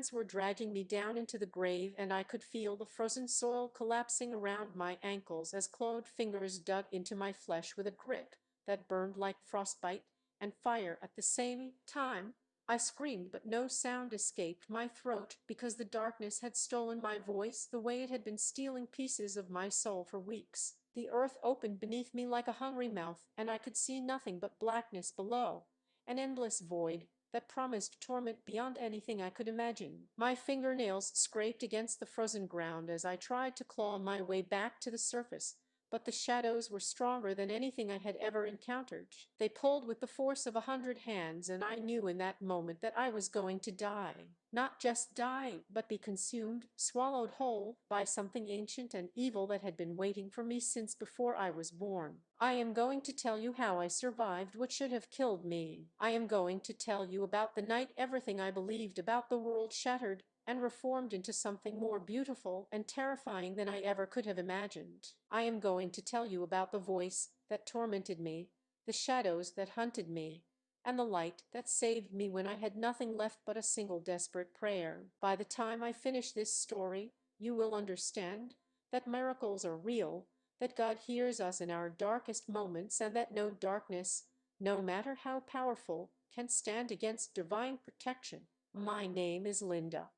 hands were dragging me down into the grave, and I could feel the frozen soil collapsing around my ankles as clawed fingers dug into my flesh with a grip that burned like frostbite and fire at the same time. I screamed, but no sound escaped my throat because the darkness had stolen my voice the way it had been stealing pieces of my soul for weeks. The earth opened beneath me like a hungry mouth, and I could see nothing but blackness below, an endless void that promised torment beyond anything I could imagine. My fingernails scraped against the frozen ground as I tried to claw my way back to the surface, but the shadows were stronger than anything I had ever encountered. They pulled with the force of 100 hands, and I knew in that moment that I was going to die. Not just die, but be consumed, swallowed whole, by something ancient and evil that had been waiting for me since before I was born. I am going to tell you how I survived what should have killed me. I am going to tell you about the night everything I believed about the world shattered and reformed into something more beautiful and terrifying than I ever could have imagined. I am going to tell you about the voice that tormented me, the shadows that hunted me, and the light that saved me when I had nothing left but a single desperate prayer. By the time I finish this story, you will understand that miracles are real, that God hears us in our darkest moments, and that no darkness, no matter how powerful, can stand against divine protection. My name is Linda.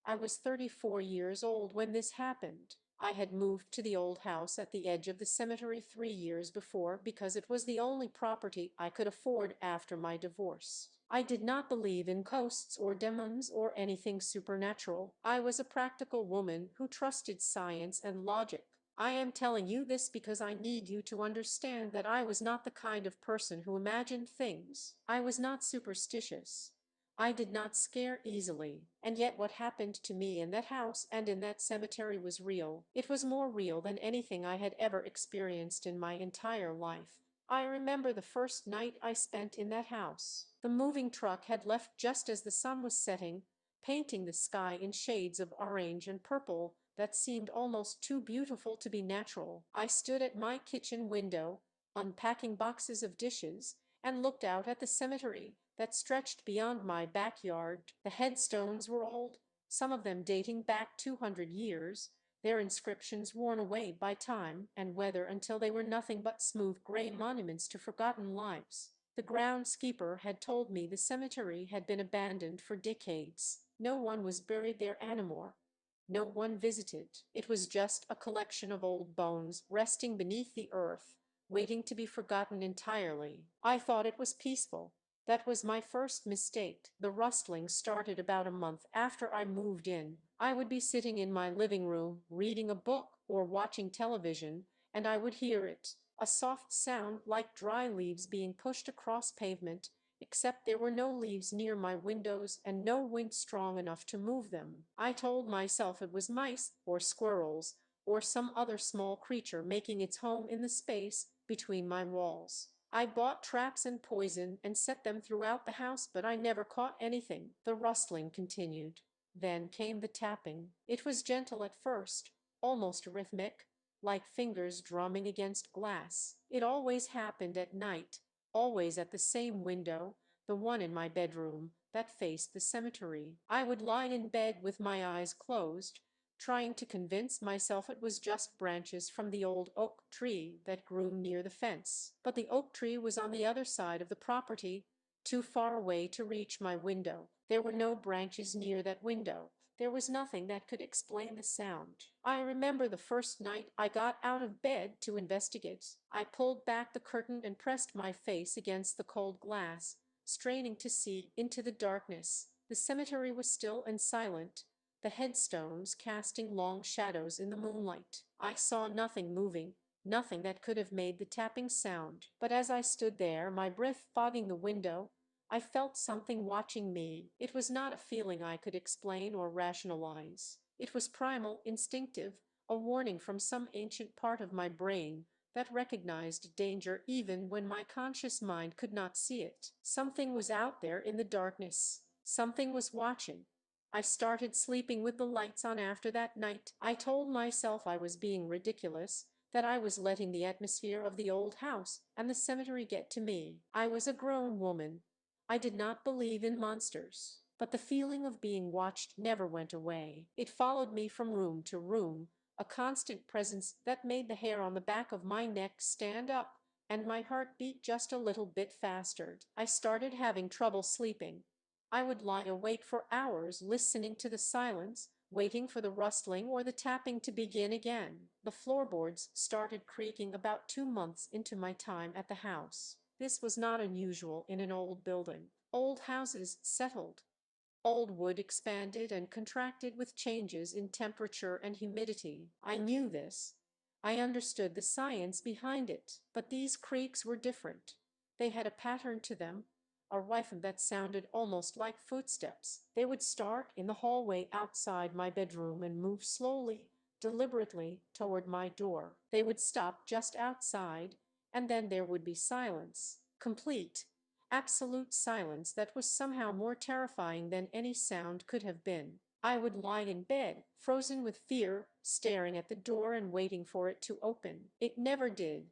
I was 34 years old when this happened. I had moved to the old house at the edge of the cemetery 3 years before because it was the only property I could afford after my divorce. I did not believe in ghosts or demons or anything supernatural. I was a practical woman who trusted science and logic. I am telling you this because I need you to understand that I was not the kind of person who imagined things. I was not superstitious. I did not scare easily, and yet what happened to me in that house and in that cemetery was real. It was more real than anything I had ever experienced in my entire life. I remember the first night I spent in that house. The moving truck had left just as the sun was setting, painting the sky in shades of orange and purple that seemed almost too beautiful to be natural. I stood at my kitchen window, unpacking boxes of dishes, and looked out at the cemetery that stretched beyond my backyard. The headstones were old, some of them dating back 200 years, their inscriptions worn away by time and weather until they were nothing but smooth gray monuments to forgotten lives. The groundskeeper had told me the cemetery had been abandoned for decades. No one was buried there anymore. No one visited. It was just a collection of old bones resting beneath the earth, waiting to be forgotten entirely. I thought it was peaceful. That was my first mistake. The rustling started about a month after I moved in. I would be sitting in my living room, reading a book or watching television, and I would hear it. A soft sound like dry leaves being pushed across pavement, except there were no leaves near my windows and no wind strong enough to move them. I told myself it was mice or squirrels or some other small creature making its home in the space between my walls. I bought traps and poison and set them throughout the house, but I never caught anything. The rustling continued. Then came the tapping. It was gentle at first, almost rhythmic, like fingers drumming against glass. It always happened at night, always at the same window, the one in my bedroom that faced the cemetery. I would lie in bed with my eyes closed, trying to convince myself it was just branches from the old oak tree that grew near the fence. But the oak tree was on the other side of the property, too far away to reach my window. There were no branches near that window. There was nothing that could explain the sound. I remember the first night I got out of bed to investigate. I pulled back the curtain and pressed my face against the cold glass, straining to see into the darkness. The cemetery was still and silent, the headstones casting long shadows in the moonlight. I saw nothing moving, nothing that could have made the tapping sound. But as I stood there, my breath fogging the window, I felt something watching me. It was not a feeling I could explain or rationalize. It was primal, instinctive, a warning from some ancient part of my brain that recognized danger even when my conscious mind could not see it. Something was out there in the darkness. Something was watching. I started sleeping with the lights on after that night. I told myself I was being ridiculous, that I was letting the atmosphere of the old house and the cemetery get to me. I was a grown woman. I did not believe in monsters. But the feeling of being watched never went away. It followed me from room to room, a constant presence that made the hair on the back of my neck stand up, and my heart beat just a little bit faster. I started having trouble sleeping. I would lie awake for hours listening to the silence, waiting for the rustling or the tapping to begin again. The floorboards started creaking about 2 months into my time at the house. This was not unusual in an old building. Old houses settled. Old wood expanded and contracted with changes in temperature and humidity. I knew this. I understood the science behind it. But these creaks were different. They had a pattern to them, a rhythm that sounded almost like footsteps. They would start in the hallway outside my bedroom and move slowly, deliberately toward my door. They would stop just outside, and then there would be silence, complete, absolute silence that was somehow more terrifying than any sound could have been. I would lie in bed, frozen with fear, staring at the door and waiting for it to open. It never did.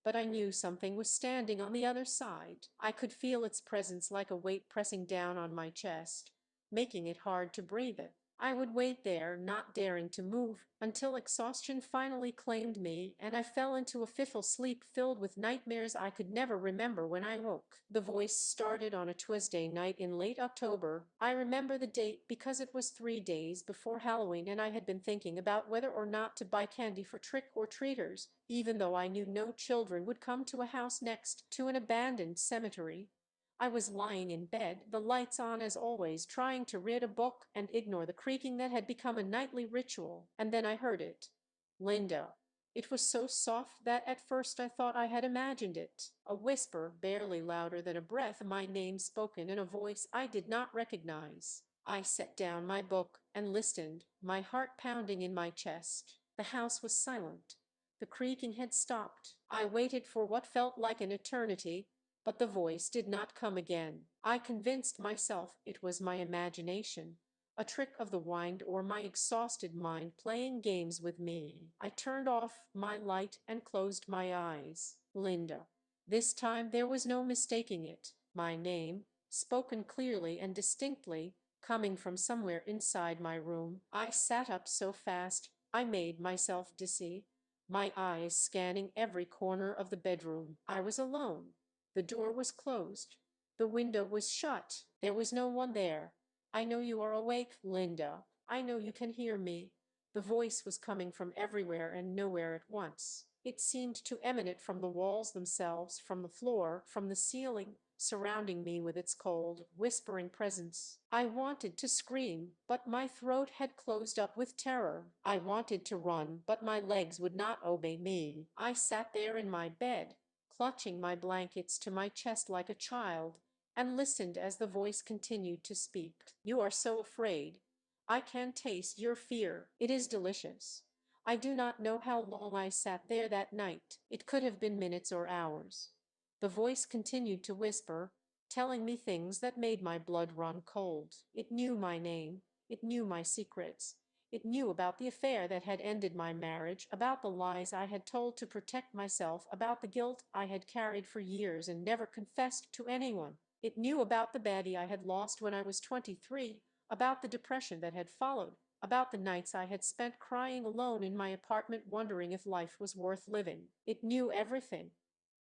But I knew something was standing on the other side. I could feel its presence like a weight pressing down on my chest, making it hard to breathe it. I would wait there, not daring to move, until exhaustion finally claimed me and I fell into a fitful sleep filled with nightmares I could never remember when I woke. The voice started on a Tuesday night in late October. I remember the date because it was 3 days before Halloween and I had been thinking about whether or not to buy candy for trick-or-treaters, even though I knew no children would come to a house next to an abandoned cemetery. I was lying in bed, the lights on as always, trying to read a book and ignore the creaking that had become a nightly ritual. And then I heard it. Linda. It was so soft that at first I thought I had imagined it. A whisper, barely louder than a breath, my name spoken in a voice I did not recognize. I set down my book and listened, my heart pounding in my chest. The house was silent. The creaking had stopped. I waited for what felt like an eternity, but the voice did not come again. I convinced myself it was my imagination, a trick of the mind or my exhausted mind playing games with me. I turned off my light and closed my eyes. Linda. This time there was no mistaking it. My name, spoken clearly and distinctly, coming from somewhere inside my room. I sat up so fast I made myself dizzy, my eyes scanning every corner of the bedroom. I was alone. The door was closed. The window was shut. There was no one there. I know you are awake, Linda. I know you can hear me. The voice was coming from everywhere and nowhere at once. It seemed to emanate from the walls themselves, from the floor, from the ceiling, surrounding me with its cold, whispering presence. I wanted to scream, but my throat had closed up with terror. I wanted to run, but my legs would not obey me. I sat there in my bed, clutching my blankets to my chest like a child, and listened as the voice continued to speak. You are so afraid. I can taste your fear. It is delicious. I do not know how long I sat there that night. It could have been minutes or hours. The voice continued to whisper, telling me things that made my blood run cold. It knew my name. It knew my secrets. It knew about the affair that had ended my marriage, about the lies I had told to protect myself, about the guilt I had carried for years and never confessed to anyone. It knew about the baddie I had lost when I was 23, about the depression that had followed, about the nights I had spent crying alone in my apartment wondering if life was worth living. It knew everything,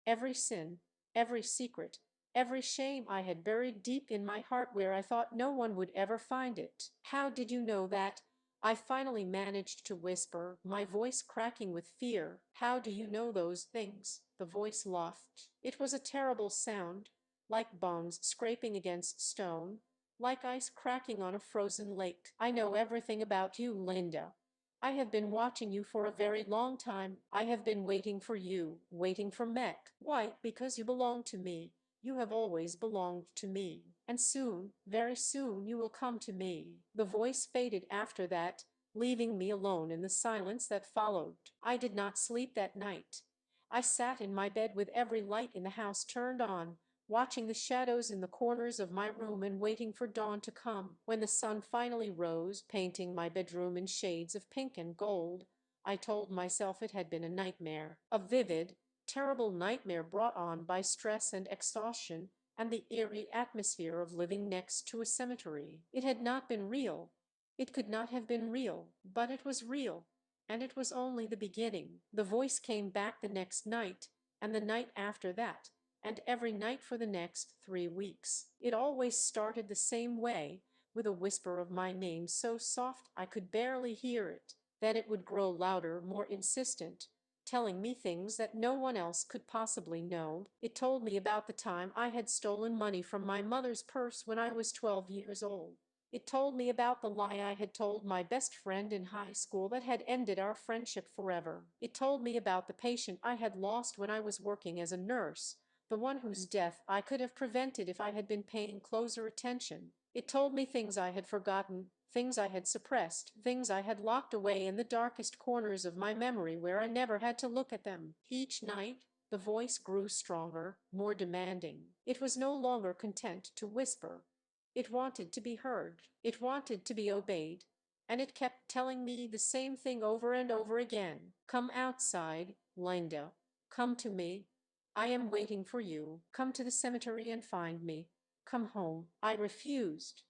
every sin, every secret, every shame I had buried deep in my heart where I thought no one would ever find it. How did you know that? I finally managed to whisper, my voice cracking with fear. How do you know those things? The voice laughed. It was a terrible sound, like bones scraping against stone, like ice cracking on a frozen lake. I know everything about you, Linda. I have been watching you for a very long time. I have been waiting for you, waiting for Mech. Why? Because you belong to me. You have always belonged to me. And soon, very soon, you will come to me. The voice faded after that, leaving me alone in the silence that followed. I did not sleep that night. I sat in my bed with every light in the house turned on, watching the shadows in the corners of my room and waiting for dawn to come. When the sun finally rose, painting my bedroom in shades of pink and gold, I told myself it had been a nightmare, a vivid, terrible nightmare brought on by stress and exhaustion, and the eerie atmosphere of living next to a cemetery. It had not been real. It could not have been real, but it was real. And it was only the beginning. The voice came back the next night, and the night after that, and every night for the next 3 weeks. It always started the same way, with a whisper of my name so soft I could barely hear it. Then it would grow louder, more insistent, telling me things that no one else could possibly know. It told me about the time I had stolen money from my mother's purse when I was 12 years old. It told me about the lie I had told my best friend in high school that had ended our friendship forever. It told me about the patient I had lost when I was working as a nurse, the one whose death I could have prevented if I had been paying closer attention. It told me things I had forgotten, things I had suppressed, things I had locked away in the darkest corners of my memory where I never had to look at them. Each night, the voice grew stronger, more demanding. It was no longer content to whisper. It wanted to be heard. It wanted to be obeyed. And it kept telling me the same thing over and over again. Come outside, Linda. Come to me. I am waiting for you. Come to the cemetery and find me. Come home. I refused.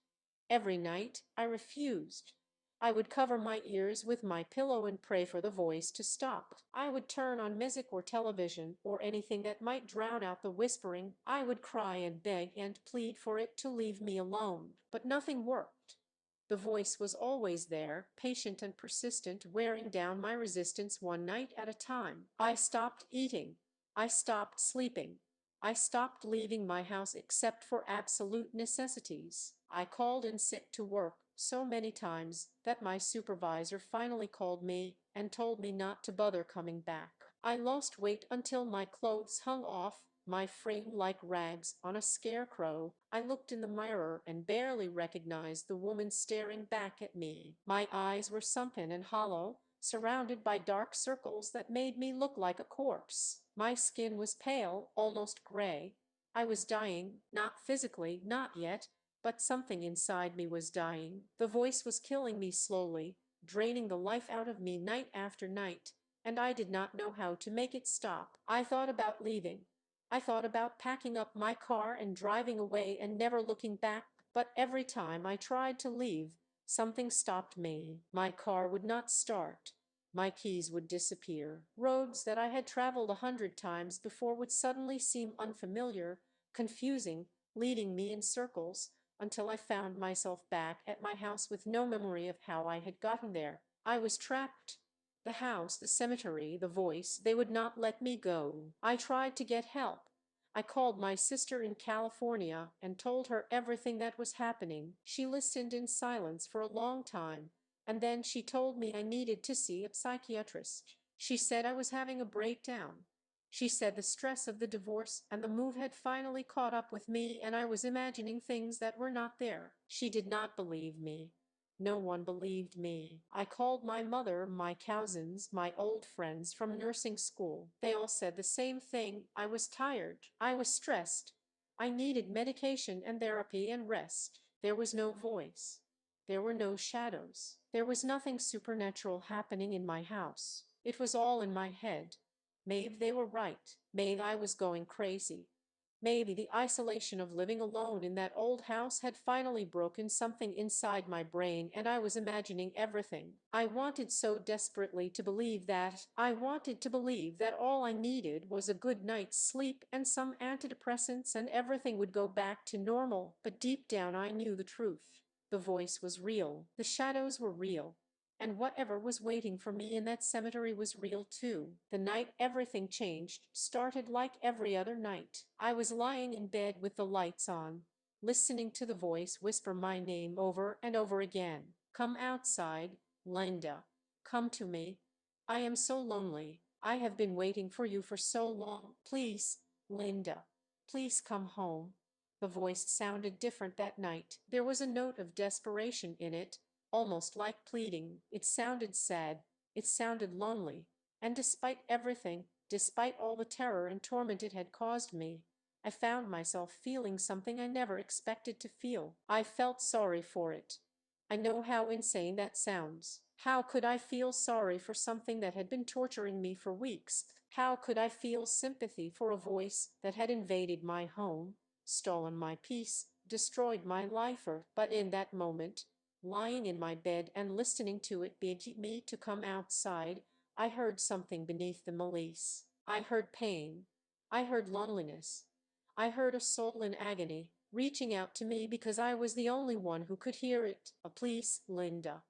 Every night I refused. I would cover my ears with my pillow and pray for the voice to stop. I would turn on music or television or anything that might drown out the whispering. I would cry and beg and plead for it to leave me alone. But nothing worked. The voice was always there, patient and persistent, wearing down my resistance one night at a time. I stopped eating. I stopped sleeping. I stopped leaving my house except for absolute necessities. I called in sick to work so many times that my supervisor finally called me and told me not to bother coming back. I lost weight until my clothes hung off my frame like rags on a scarecrow. I looked in the mirror and barely recognized the woman staring back at me. My eyes were sunken and hollow, surrounded by dark circles that made me look like a corpse. My skin was pale, almost gray. I was dying, not physically, not yet, but something inside me was dying. The voice was killing me slowly, draining the life out of me night after night, and I did not know how to make it stop. I thought about leaving. I thought about packing up my car and driving away and never looking back, but every time I tried to leave, something stopped me. My car would not start. My keys would disappear. Roads that I had traveled 100 times before would suddenly seem unfamiliar, confusing, leading me in circles, until I found myself back at my house with no memory of how I had gotten there. I was trapped. The house, the cemetery, the voice, they would not let me go. I tried to get help. I called my sister in California and told her everything that was happening. She listened in silence for a long time, and then she told me I needed to see a psychiatrist. She said I was having a breakdown. She said the stress of the divorce and the move had finally caught up with me and I was imagining things that were not there. She did not believe me. No one believed me. I called my mother, my cousins, my old friends from nursing school. They all said the same thing. I was tired. I was stressed. I needed medication and therapy and rest. There was no voice. There were no shadows. There was nothing supernatural happening in my house. It was all in my head. Maybe they were right. Maybe I was going crazy. Maybe the isolation of living alone in that old house had finally broken something inside my brain and I was imagining everything. I wanted so desperately to believe that. I wanted to believe that all I needed was a good night's sleep and some antidepressants and everything would go back to normal. But deep down I knew the truth. The voice was real. The shadows were real. And whatever was waiting for me in that cemetery was real too. The night everything changed started like every other night. I was lying in bed with the lights on, listening to the voice whisper my name over and over again. Come outside, Linda. Come to me. I am so lonely. I have been waiting for you for so long. Please, Linda. Please come home. The voice sounded different that night. There was a note of desperation in it, almost like pleading. It sounded sad. It sounded lonely. And despite everything, despite all the terror and torment it had caused me, I found myself feeling something I never expected to feel. I felt sorry for it. I know how insane that sounds. How could I feel sorry for something that had been torturing me for weeks? How could I feel sympathy for a voice that had invaded my home, stolen my peace, destroyed my lifer. But in that moment, lying in my bed and listening to it beg me to come outside, I heard something beneath the malice. I heard pain. I heard loneliness. I heard a soul in agony, reaching out to me because I was the only one who could hear it. Please, Linda.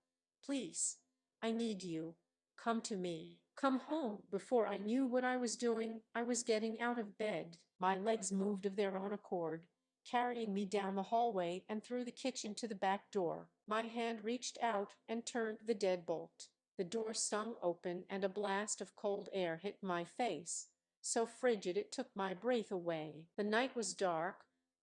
Please. I need you. Come to me. Come home. Before I knew what I was doing, I was getting out of bed. My legs moved of their own accord, carrying me down the hallway and through the kitchen to the back door. My hand reached out and turned the deadbolt. The door swung open and a blast of cold air hit my face, so frigid it took my breath away. The night was dark,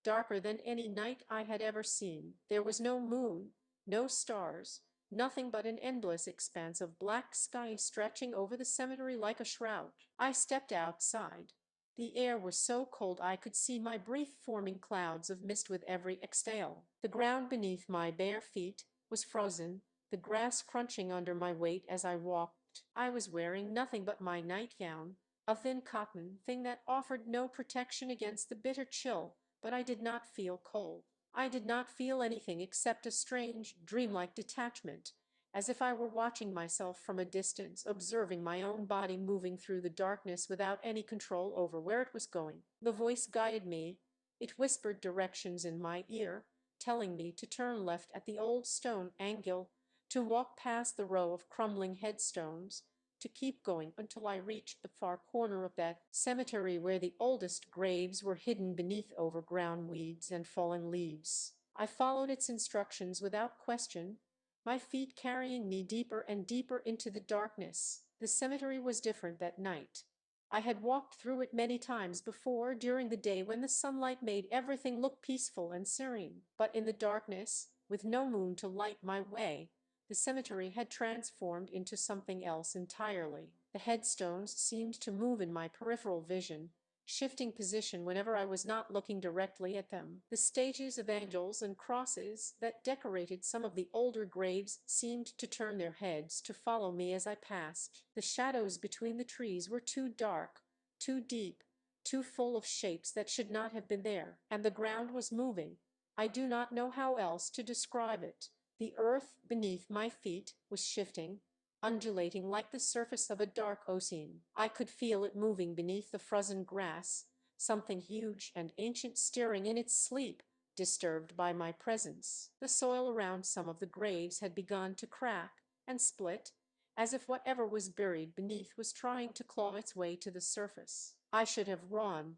darker than any night I had ever seen. There was no moon, no stars, nothing but an endless expanse of black sky stretching over the cemetery like a shroud. I stepped outside. The air was so cold I could see my breath forming clouds of mist with every exhale. The ground beneath my bare feet was frozen, the grass crunching under my weight as I walked. I was wearing nothing but my nightgown, a thin cotton thing that offered no protection against the bitter chill, but I did not feel cold. I did not feel anything except a strange, dreamlike detachment, as if I were watching myself from a distance, observing my own body moving through the darkness without any control over where it was going. The voice guided me. It whispered directions in my ear, telling me to turn left at the old stone angle, to walk past the row of crumbling headstones, to keep going until I reached the far corner of that cemetery where the oldest graves were hidden beneath overgrown weeds and fallen leaves. I followed its instructions without question, my feet carrying me deeper and deeper into the darkness. The cemetery was different that night. I had walked through it many times before during the day when the sunlight made everything look peaceful and serene. But in the darkness, with no moon to light my way, the cemetery had transformed into something else entirely. The headstones seemed to move in my peripheral vision, shifting position whenever I was not looking directly at them. The statues of angels and crosses that decorated some of the older graves seemed to turn their heads to follow me as I passed. The shadows between the trees were too dark, too deep, too full of shapes that should not have been there. And the ground was moving. I do not know how else to describe it. The earth beneath my feet was shifting, undulating like the surface of a dark ocean. I could feel it moving beneath the frozen grass, something huge and ancient stirring in its sleep, disturbed by my presence. The soil around some of the graves had begun to crack and split, as if whatever was buried beneath was trying to claw its way to the surface. I should have run.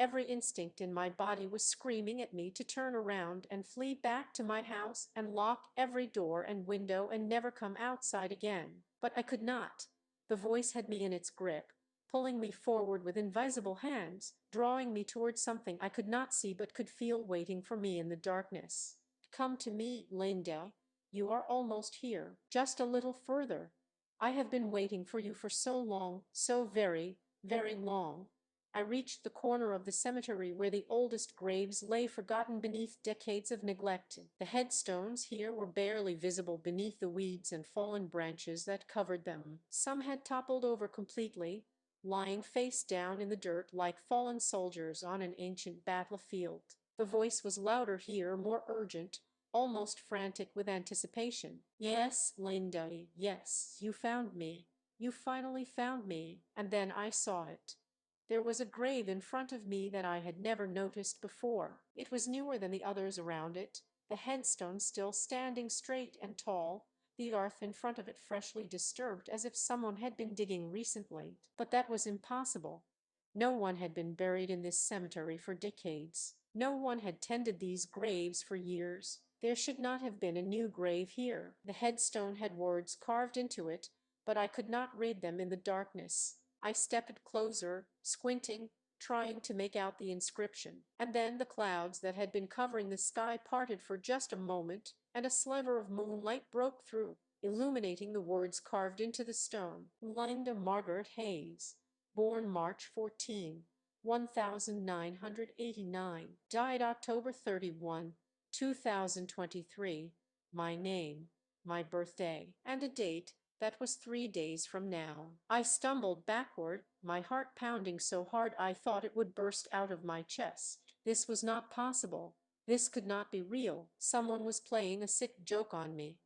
Every instinct in my body was screaming at me to turn around and flee back to my house and lock every door and window and never come outside again. But I could not. The voice had me in its grip, pulling me forward with invisible hands, drawing me towards something I could not see but could feel waiting for me in the darkness. Come to me, Linda. You are almost here. Just a little further. I have been waiting for you for so long, so very, very long. I reached the corner of the cemetery where the oldest graves lay forgotten beneath decades of neglect. The headstones here were barely visible beneath the weeds and fallen branches that covered them. Some had toppled over completely, lying face down in the dirt like fallen soldiers on an ancient battlefield. The voice was louder here, more urgent, almost frantic with anticipation. Yes, Linda, yes, you found me. You finally found me. And then I saw it. There was a grave in front of me that I had never noticed before. It was newer than the others around it, the headstone still standing straight and tall, the earth in front of it freshly disturbed as if someone had been digging recently. But that was impossible. No one had been buried in this cemetery for decades. No one had tended these graves for years. There should not have been a new grave here. The headstone had words carved into it, but I could not read them in the darkness. I stepped closer, squinting, trying to make out the inscription. And then the clouds that had been covering the sky parted for just a moment, and a sliver of moonlight broke through, illuminating the words carved into the stone. Linda Margaret Hayes, born March 14, 1989, died October 31, 2023. My name, my birthday, and a date that was 3 days from now. I stumbled backward, my heart pounding so hard I thought it would burst out of my chest. This was not possible. This could not be real. Someone was playing a sick joke on me.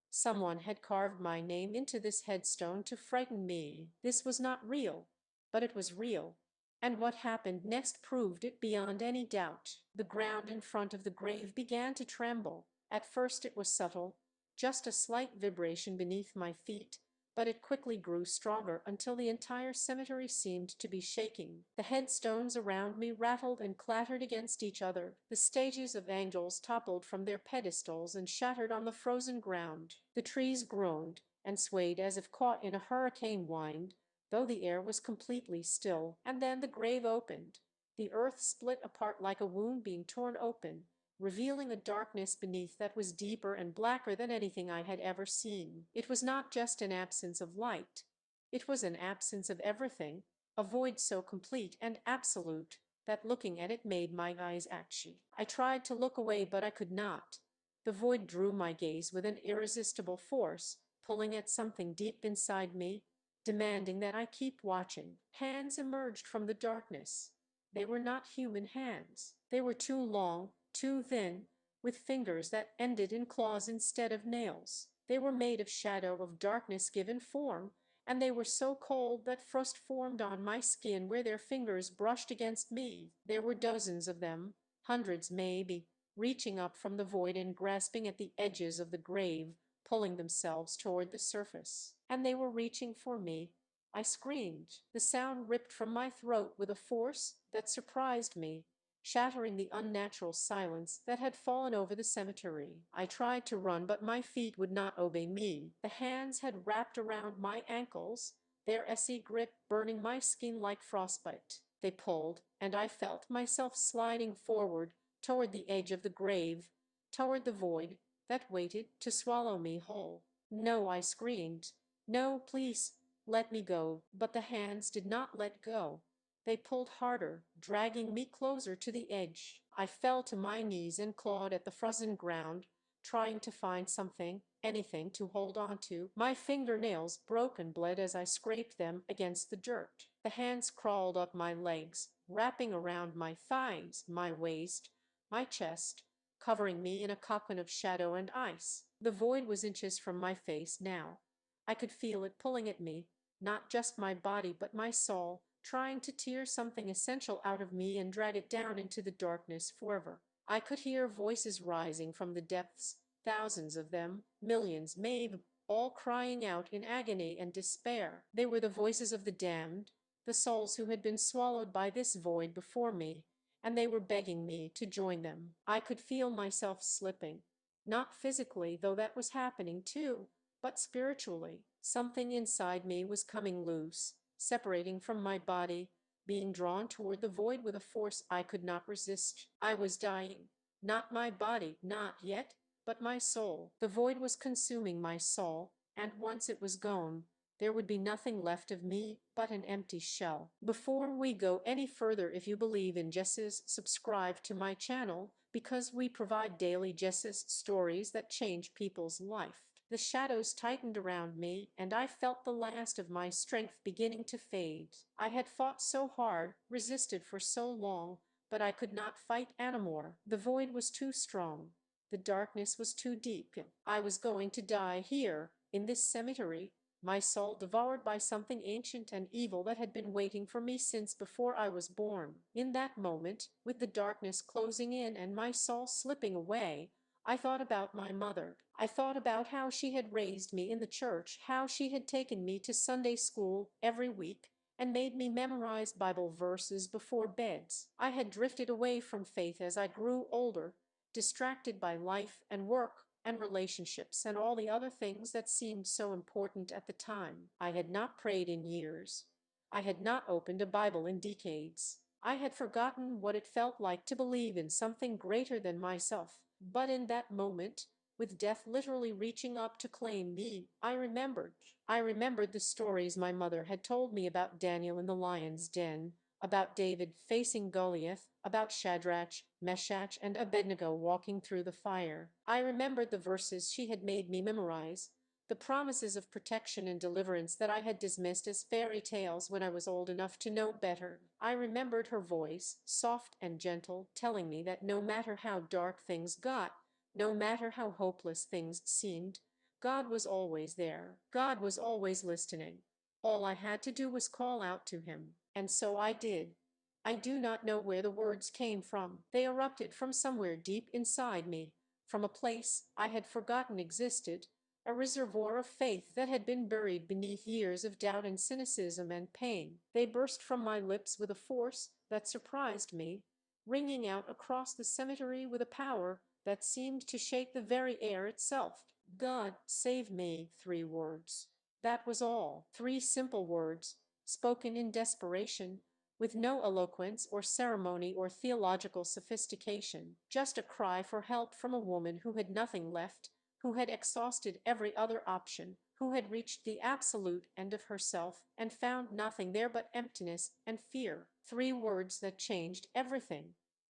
Someone had carved my name into this headstone to frighten me. This was not real, but it was real. And what happened next proved it beyond any doubt. The ground in front of the grave began to tremble. At first it was subtle, just a slight vibration beneath my feet, but it quickly grew stronger until the entire cemetery seemed to be shaking. The headstones around me rattled and clattered against each other. The statues of angels toppled from their pedestals and shattered on the frozen ground. The trees groaned and swayed as if caught in a hurricane wind, though the air was completely still. And then the grave opened. The earth split apart like a wound being torn open, revealing a darkness beneath that was deeper and blacker than anything I had ever seen. It was not just an absence of light. It was an absence of everything, a void so complete and absolute that looking at it made my eyes ashy. I tried to look away, but I could not. The void drew my gaze with an irresistible force, pulling at something deep inside me, demanding that I keep watching. Hands emerged from the darkness. They were not human hands. They were too long, too thin, with fingers that ended in claws instead of nails. They were made of shadow, of darkness given form, and they were so cold that frost formed on my skin where their fingers brushed against me. There were dozens of them, hundreds maybe, reaching up from the void and grasping at the edges of the grave, pulling themselves toward the surface. And they were reaching for me. I screamed. The sound ripped from my throat with a force that surprised me, shattering the unnatural silence that had fallen over the cemetery. I tried to run, but my feet would not obey me. The hands had wrapped around my ankles, their icy grip burning my skin like frostbite. They pulled, and I felt myself sliding forward toward the edge of the grave, toward the void that waited to swallow me whole. No, I screamed. No, please, let me go. But the hands did not let go. They pulled harder, dragging me closer to the edge. I fell to my knees and clawed at the frozen ground, trying to find something, anything to hold on to. My fingernails broke and bled as I scraped them against the dirt. The hands crawled up my legs, wrapping around my thighs, my waist, my chest, covering me in a cocoon of shadow and ice. The void was inches from my face now. I could feel it pulling at me, not just my body but my soul, trying to tear something essential out of me and drag it down into the darkness forever. I could hear voices rising from the depths, thousands of them, millions maybe, all crying out in agony and despair. They were the voices of the damned, the souls who had been swallowed by this void before me, and they were begging me to join them. I could feel myself slipping, not physically, though that was happening too, but spiritually. Something inside me was coming loose, separating from my body, being drawn toward the void with a force I could not resist. I was dying. Not my body, not yet, but my soul. The void was consuming my soul, and once it was gone, there would be nothing left of me but an empty shell. Before we go any further, if you believe in Jesus, subscribe to my channel because we provide daily Jesus stories that change people's life. The shadows tightened around me, and I felt the last of my strength beginning to fade. I had fought so hard, resisted for so long, but I could not fight anymore. The void was too strong. The darkness was too deep. I was going to die here, in this cemetery, my soul devoured by something ancient and evil that had been waiting for me since before I was born. In that moment, with the darkness closing in and my soul slipping away, I thought about my mother. I thought about how she had raised me in the church, how she had taken me to Sunday school every week and made me memorize Bible verses before beds. I had drifted away from faith as I grew older, distracted by life and work and relationships and all the other things that seemed so important at the time. I had not prayed in years. I had not opened a Bible in decades. I had forgotten what it felt like to believe in something greater than myself. But in that moment, with death literally reaching up to claim me, I remembered. I remembered the stories my mother had told me about Daniel in the lion's den, about David facing Goliath, about Shadrach, Meshach, and Abednego walking through the fire. I remembered the verses she had made me memorize, the promises of protection and deliverance that I had dismissed as fairy tales when I was old enough to know better. I remembered her voice, soft and gentle, telling me that no matter how dark things got, no matter how hopeless things seemed, God was always there. God was always listening. All I had to do was call out to him. And so I did. I do not know where the words came from. They erupted from somewhere deep inside me, from a place I had forgotten existed, a reservoir of faith that had been buried beneath years of doubt and cynicism and pain. They burst from my lips with a force that surprised me, ringing out across the cemetery with a power that seemed to shake the very air itself. God save me, 3 words. That was all. 3 simple words, spoken in desperation, with no eloquence or ceremony or theological sophistication, just a cry for help from a woman who had nothing left, who had exhausted every other option, who had reached the absolute end of herself and found nothing there but emptiness and fear. 3 words that changed everything.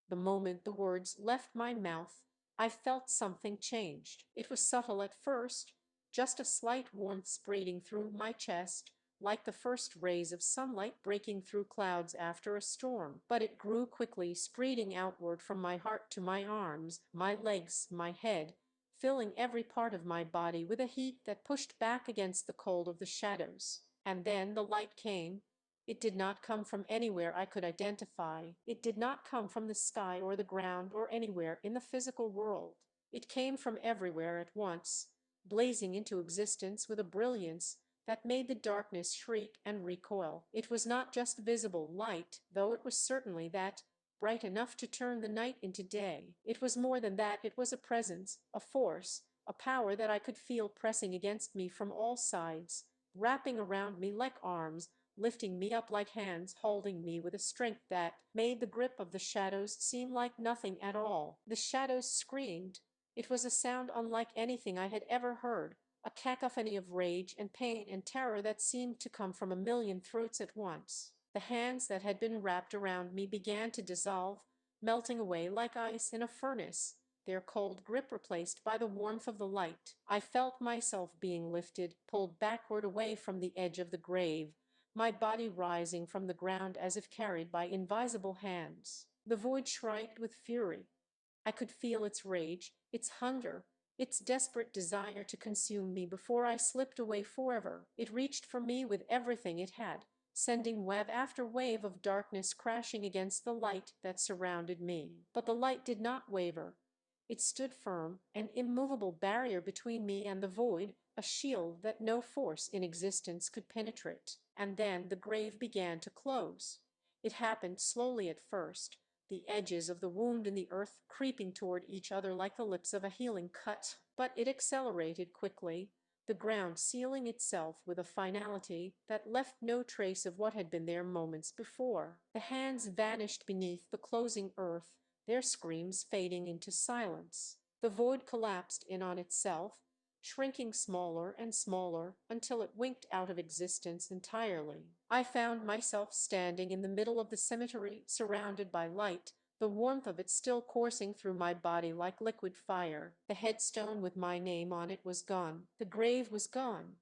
The moment the words left my mouth, I felt something changed. It was subtle at first, just a slight warmth spreading through my chest, like the first rays of sunlight breaking through clouds after a storm. But it grew quickly, spreading outward from my heart to my arms, my legs, my head, filling every part of my body with a heat that pushed back against the cold of the shadows. And then the light came. It did not come from anywhere I could identify. It did not come from the sky or the ground or anywhere in the physical world. It came from everywhere at once, blazing into existence with a brilliance that made the darkness shriek and recoil. It was not just visible light, though it was certainly that, bright enough to turn the night into day. It was more than that. It was a presence, a force, a power that I could feel pressing against me from all sides, wrapping around me like arms, lifting me up like hands, holding me with a strength that made the grip of the shadows seem like nothing at all. The shadows screamed. It was a sound unlike anything I had ever heard, a cacophony of rage and pain and terror that seemed to come from a million throats at once. The hands that had been wrapped around me began to dissolve, melting away like ice in a furnace, their cold grip replaced by the warmth of the light. I felt myself being lifted, pulled backward away from the edge of the grave, my body rising from the ground as if carried by invisible hands. The void shrieked with fury. I could feel its rage, its hunger, its desperate desire to consume me before I slipped away forever. It reached for me with everything it had, sending wave after wave of darkness crashing against the light that surrounded me. But the light did not waver. It stood firm, an immovable barrier between me and the void, a shield that no force in existence could penetrate. And then the grave began to close. It happened slowly at first, the edges of the wound in the earth creeping toward each other like the lips of a healing cut. But it accelerated quickly, the ground sealing itself with a finality that left no trace of what had been there moments before. The hands vanished beneath the closing earth, their screams fading into silence. The void collapsed in on itself, shrinking smaller and smaller until it winked out of existence entirely. I found myself standing in the middle of the cemetery, surrounded by light, the warmth of it still coursing through my body like liquid fire. The headstone with my name on it was gone. The grave was gone.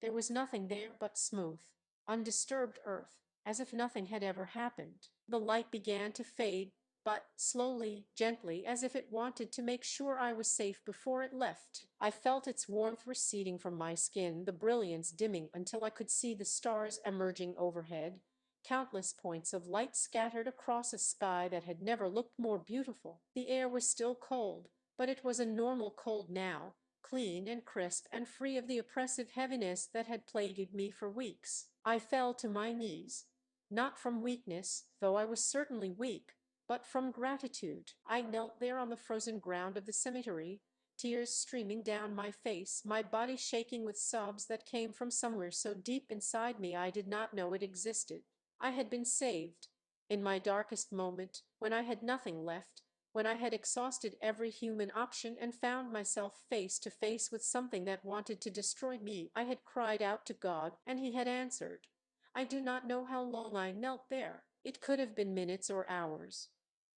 There was nothing there but smooth, undisturbed earth, as if nothing had ever happened. The light began to fade, but slowly, gently, as if it wanted to make sure I was safe before it left. I felt its warmth receding from my skin, the brilliance dimming until I could see the stars emerging overhead, countless points of light scattered across a sky that had never looked more beautiful. The air was still cold, but it was a normal cold now, clean and crisp and free of the oppressive heaviness that had plagued me for weeks. I fell to my knees, not from weakness, though I was certainly weak, but from gratitude. I knelt there on the frozen ground of the cemetery, tears streaming down my face, my body shaking with sobs that came from somewhere so deep inside me I did not know it existed. I had been saved. In my darkest moment, when I had nothing left, when I had exhausted every human option and found myself face to face with something that wanted to destroy me, I had cried out to God, and He had answered. I do not know how long I knelt there. It could have been minutes or hours.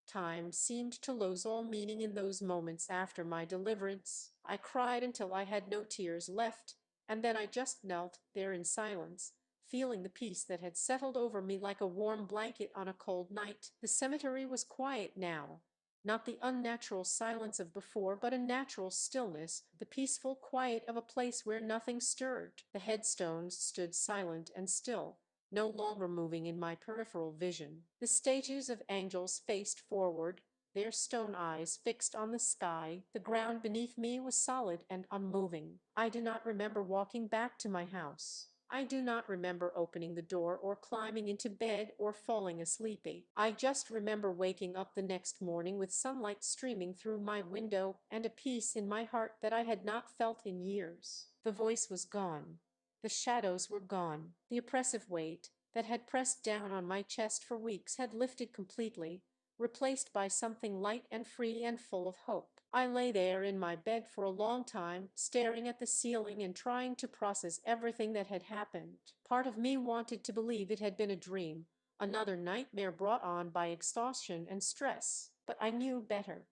Time seemed to lose all meaning in those moments after my deliverance. I cried until I had no tears left, And then I just knelt there in silence, feeling the peace that had settled over me like a warm blanket on a cold night. The cemetery was quiet now, not the unnatural silence of before, but a natural stillness, the peaceful quiet of a place where nothing stirred. The headstones stood silent and still, no longer moving in my peripheral vision. The statues of angels faced forward, their stone eyes fixed on the sky. The ground beneath me was solid and unmoving. I do not remember walking back to my house. I do not remember opening the door or climbing into bed or falling asleep. I just remember waking up the next morning with sunlight streaming through my window and a peace in my heart that I had not felt in years. The voice was gone. The shadows were gone. The oppressive weight that had pressed down on my chest for weeks had lifted completely, replaced by something light and free and full of hope. I lay there in my bed for a long time, staring at the ceiling and trying to process everything that had happened. Part of me wanted to believe it had been a dream, another nightmare brought on by exhaustion and stress. But I knew better.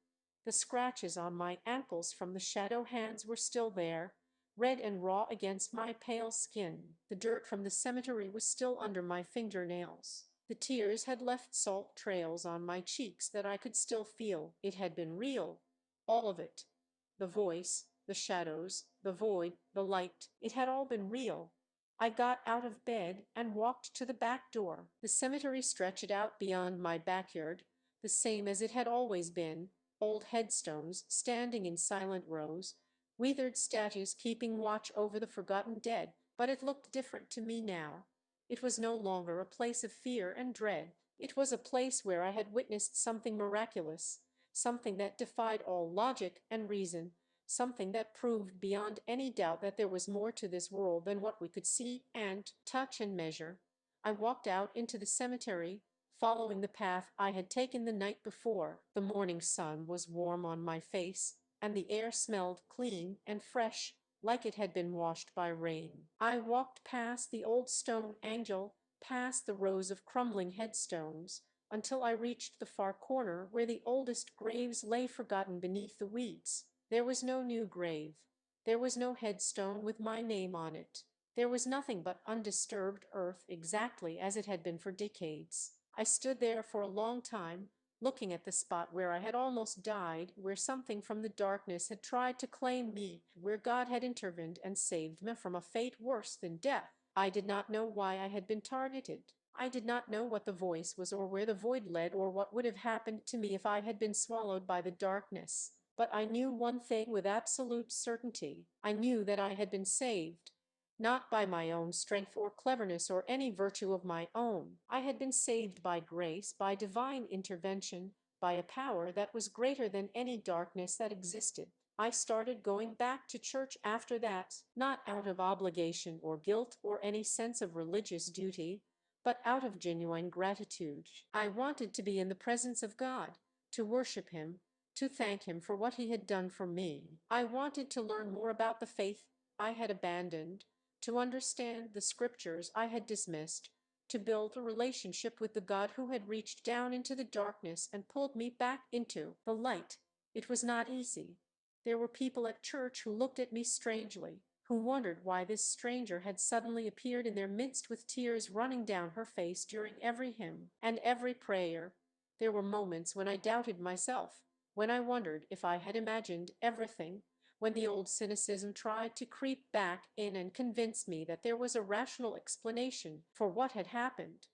The scratches on my ankles from the shadow hands were still there, red and raw against my pale skin. The dirt from the cemetery was still under my fingernails. The tears had left salt trails on my cheeks that I could still feel. It had been real, all of it. The voice, the shadows, the void, the light. It had all been real. I got out of bed and walked to the back door. The cemetery stretched out beyond my backyard, the same as it had always been, old headstones standing in silent rows, withered statues keeping watch over the forgotten dead. But it looked different to me now. It was no longer a place of fear and dread. It was a place where I had witnessed something miraculous, something that defied all logic and reason, something that proved beyond any doubt that there was more to this world than what we could see and touch and measure. I walked out into the cemetery, following the path I had taken the night before. The morning sun was warm on my face, and the air smelled clean and fresh, like it had been washed by rain. I walked past the old stone angel, past the rows of crumbling headstones, until I reached the far corner where the oldest graves lay forgotten beneath the weeds. There was no new grave. There was no headstone with my name on it. There was nothing but undisturbed earth, exactly as it had been for decades. I stood there for a long time, looking at the spot where I had almost died, where something from the darkness had tried to claim me, where God had intervened and saved me from a fate worse than death. I did not know why I had been targeted. I did not know what the voice was or where the void led or what would have happened to me if I had been swallowed by the darkness. But I knew one thing with absolute certainty. I knew that I had been saved, not by my own strength or cleverness or any virtue of my own. I had been saved by grace, by divine intervention, by a power that was greater than any darkness that existed. I started going back to church after that, not out of obligation or guilt or any sense of religious duty, but out of genuine gratitude. I wanted to be in the presence of God, to worship Him, to thank Him for what He had done for me. I wanted to learn more about the faith I had abandoned, to understand the scriptures I had dismissed, to build a relationship with the God who had reached down into the darkness and pulled me back into the light. It was not easy. There were people at church who looked at me strangely, who wondered why this stranger had suddenly appeared in their midst with tears running down her face during every hymn and every prayer. There were moments when I doubted myself, when I wondered if I had imagined everything, when the old cynicism tried to creep back in and convince me that there was a rational explanation for what had happened.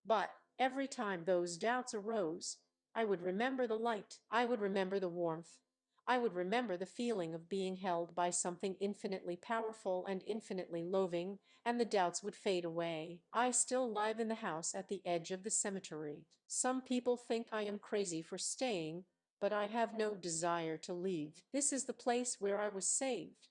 But every time those doubts arose, I would remember the light, I would remember the warmth, I would remember the feeling of being held by something infinitely powerful and infinitely loving, and the doubts would fade away. I still live in the house at the edge of the cemetery. Some people think I am crazy for staying, but I have no desire to leave. This is the place where I was saved.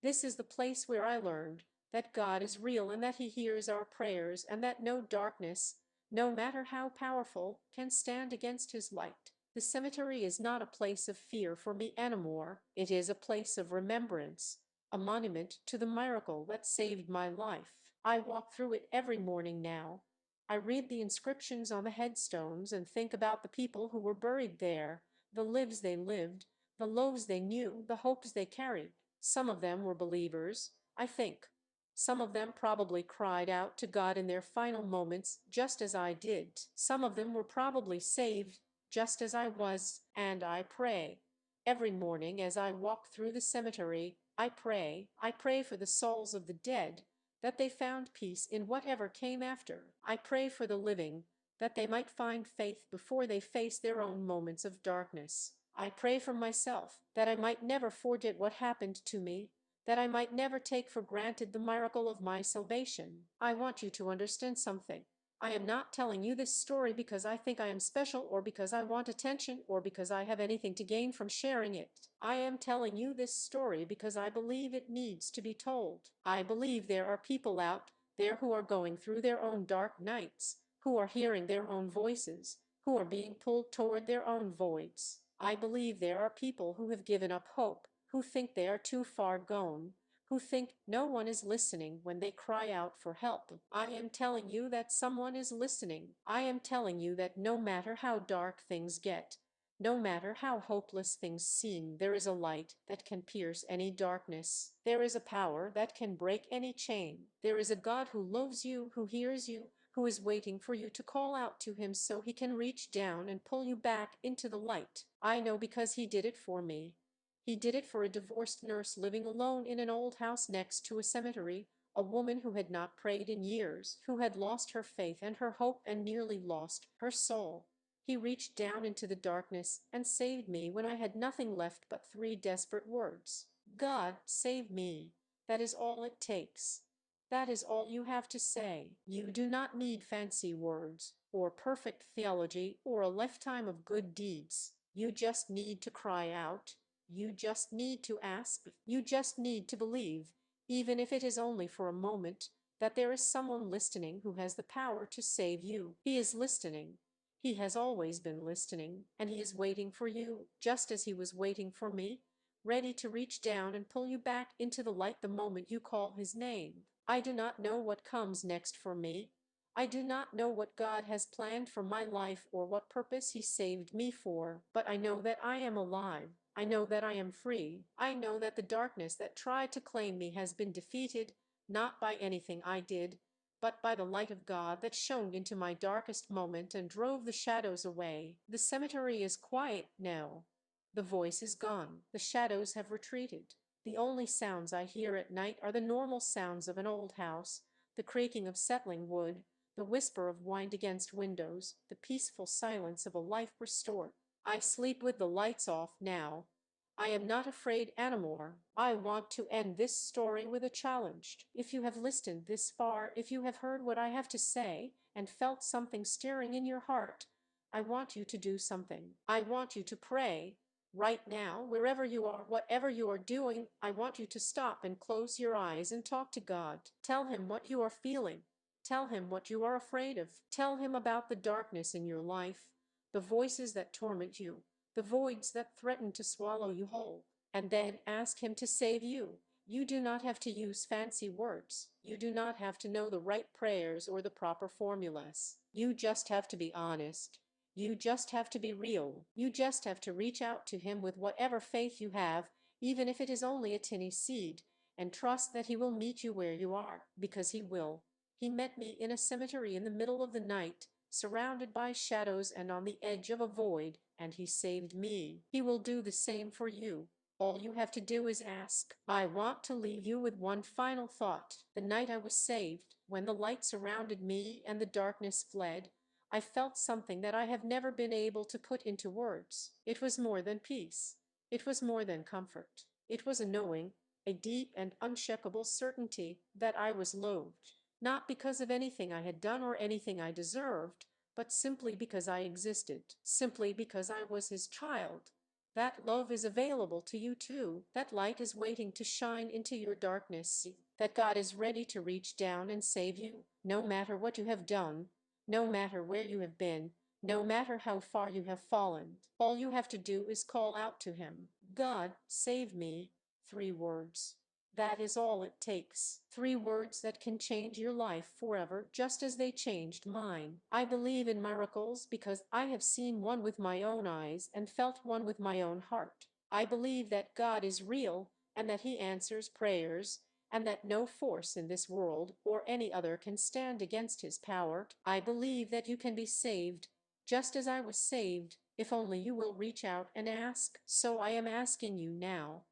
This is the place where I learned that God is real and that He hears our prayers and that no darkness, no matter how powerful, can stand against His light. The cemetery is not a place of fear for me anymore. It is a place of remembrance, a monument to the miracle that saved my life. I walk through it every morning now. I read the inscriptions on the headstones and think about the people who were buried there, the lives they lived, the loaves they knew, the hopes they carried. Some of them were believers, I think. Some of them probably cried out to God in their final moments, just as I did. Some of them were probably saved, just as I was, and I pray. Every morning as I walk through the cemetery, I pray. I pray for the souls of the dead, that they found peace in whatever came after. I pray for the living, that they might find faith before they face their own moments of darkness. I pray for myself, that I might never forget what happened to me, that I might never take for granted the miracle of my salvation. I want you to understand something. I am not telling you this story because I think I am special or because I want attention or because I have anything to gain from sharing it. I am telling you this story because I believe it needs to be told. I believe there are people out there who are going through their own dark nights, who are hearing their own voices, who are being pulled toward their own voids. I believe there are people who have given up hope, who think they are too far gone, who think no one is listening when they cry out for help. I am telling you that someone is listening. I am telling you that no matter how dark things get, no matter how hopeless things seem, there is a light that can pierce any darkness. There is a power that can break any chain. There is a God who loves you, who hears you, who is waiting for you to call out to him so he can reach down and pull you back into the light. I know because he did it for me. He did it for a divorced nurse living alone in an old house next to a cemetery, a woman who had not prayed in years, who had lost her faith and her hope and nearly lost her soul. He reached down into the darkness and saved me when I had nothing left but three desperate words. God, save me. That is all it takes. That is all you have to say. You do not need fancy words, or perfect theology, or a lifetime of good deeds. You just need to cry out. You just need to ask. You just need to believe, even if it is only for a moment, that there is someone listening who has the power to save you. He is listening. He has always been listening, and he is waiting for you, just as he was waiting for me, ready to reach down and pull you back into the light the moment you call his name. I do not know what comes next for me. I do not know what God has planned for my life or what purpose he saved me for, but I know that I am alive. I know that I am free. I know that the darkness that tried to claim me has been defeated, not by anything I did, but by the light of God that shone into my darkest moment and drove the shadows away. The cemetery is quiet now. The voice is gone. The shadows have retreated. The only sounds I hear at night are the normal sounds of an old house, the creaking of settling wood, the whisper of wind against windows, the peaceful silence of a life restored. I sleep with the lights off now. I am not afraid anymore. I want to end this story with a challenge. If you have listened this far, if you have heard what I have to say and felt something stirring in your heart, I want you to do something. I want you to pray. Right now, wherever you are, whatever you are doing, I want you to stop and close your eyes and talk to God. Tell him what you are feeling. Tell him what you are afraid of. Tell him about the darkness in your life, the voices that torment you, the voids that threaten to swallow you whole, and then ask him to save you. You do not have to use fancy words. You do not have to know the right prayers or the proper formulas. You just have to be honest. You just have to be real. You just have to reach out to him with whatever faith you have, even if it is only a tiny seed, and trust that he will meet you where you are, because he will. He met me in a cemetery in the middle of the night, surrounded by shadows and on the edge of a void, and he saved me. He will do the same for you. All you have to do is ask. I want to leave you with one final thought. The night I was saved, when the light surrounded me and the darkness fled, I felt something that I have never been able to put into words. It was more than peace. It was more than comfort. It was a knowing, a deep and unshakable certainty that I was loved, not because of anything I had done or anything I deserved, but simply because I existed, simply because I was his child. That love is available to you too. That light is waiting to shine into your darkness. That God is ready to reach down and save you, no matter what you have done, no matter where you have been, no matter how far you have fallen. All you have to do is call out to him. God, save me. 3 words. That is all it takes. 3 words that can change your life forever, just as they changed mine. I believe in miracles because I have seen one with my own eyes and felt one with my own heart. I believe that God is real and that he answers prayers, and that no force in this world or any other can stand against his power. I believe that you can be saved, just as I was saved, if only you will reach out and ask. So I am asking you now,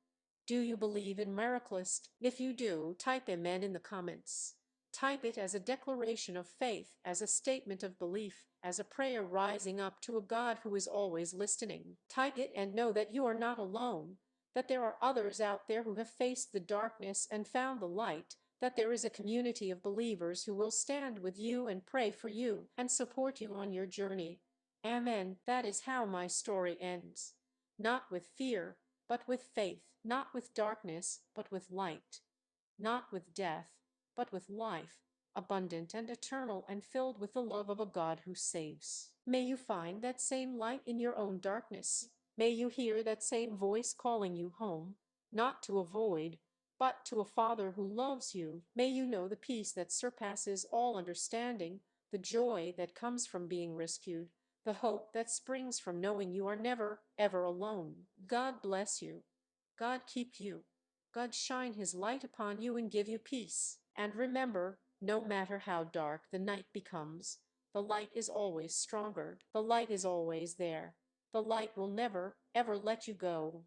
do you believe in miracles? If you do, type Amen in the comments. Type it as a declaration of faith, as a statement of belief, as a prayer rising up to a God who is always listening. Type it and know that you are not alone, that there are others out there who have faced the darkness and found the light, that there is a community of believers who will stand with you and pray for you and support you on your journey. Amen. That is how my story ends. Not with fear, but with faith. Not with darkness, but with light. Not with death, but with life, abundant and eternal and filled with the love of a God who saves. May you find that same light in your own darkness. May you hear that same voice calling you home, not to a void, but to a Father who loves you. May you know the peace that surpasses all understanding, the joy that comes from being rescued, the hope that springs from knowing you are never, ever alone. God bless you. God keep you. God shine his light upon you and give you peace. And remember, no matter how dark the night becomes, the light is always stronger. The light is always there. The light will never, ever let you go.